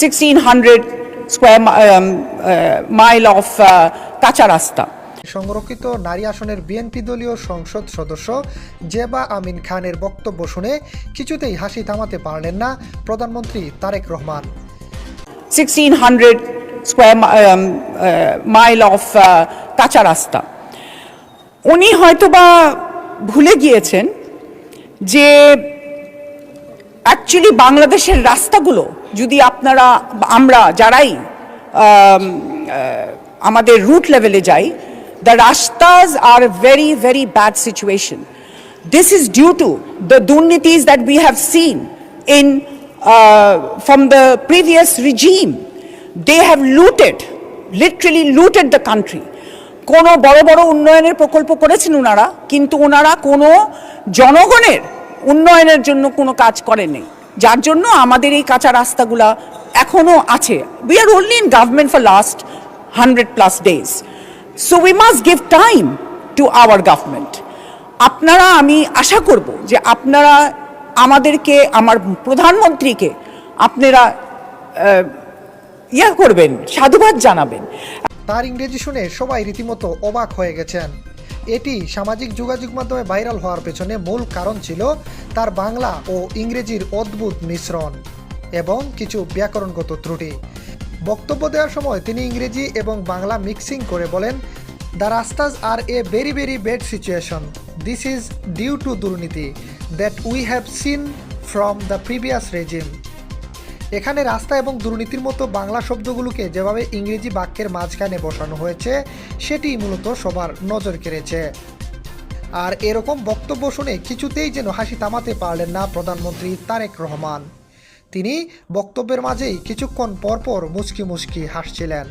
1600 square mile of কাঁচা রাস্তা। সংরক্ষিত নারী আসনের বিএনপি দলীয় সংসদ সদস্য জেবা আমিন খানের বক্তব্য শুনে কিছুতেই হাসি থামাতে পারলেন না প্রধানমন্ত্রী Tarique Rahman. 1600 square mile of কাঁচা রাস্তা। উনি হয়তোবা ভুলে গিয়েছেন যে অ্যাকচুয়ালি বাংলাদেশের রাস্তাগুলো যদি আমরা যারাই আমাদের রুট লেভেলে যাই, the rastas are a very, very bad situation. This is due to the durnitis that we have seen from the previous regime. They have literally looted the country. কোনো বড় বড় উন্নয়নের প্রকল্প করেছেন ওনারা, কিন্তু ওনারা কোনো জনগণের উন্নয়নের জন্য কোনো কাজ করেননি, যার জন্য আমাদের এই কাঁচা রাস্তাগুলা এখনো আছে। We are only in government for last 100+ days. So we must give time to our government. আপনারা, আমি আশা করব যে আপনারা আমাদেরকে, আমার প্রধানমন্ত্রীকে আপনারা করবেন, সাধুবাদ জানাবেন। তার ইংরেজি শুনে সবাই রীতিমতো অবাক হয়ে গেছেন। এটি সামাজিক যোগাযোগ মাধ্যমে ভাইরাল হওয়ার পেছনে মূল কারণ ছিল তার বাংলা ও ইংরেজির অদ্ভুত মিশ্রণ এবং কিছু ব্যাকরণগত ত্রুটি। বক্তব্য দেওয়ার সময় তিনি ইংরেজি এবং বাংলা মিক্সিং করে বলেন, দ্য রাস্তাস are a very very bad situation. This is due to দুর্নীতি that we have seen from the previous regime. এখানে রাস্তা এবং দুর্নীতির মতো বাংলা শব্দগুলোকে যেভাবে ইংরেজি বাক্যের মাঝখানে বসানো হয়েছে সেটি মূলত সবার নজর কেড়েছে। আর এরকম বক্তব্য শুনে কিছুতেই যেন হাসি থামাতে পারলেন না প্রধানমন্ত্রী তারেক রহমান। তিনি বক্তব্যের মাঝেই কিছুক্ষণ পরপর মুচকি মুচকি হাসছিলেন।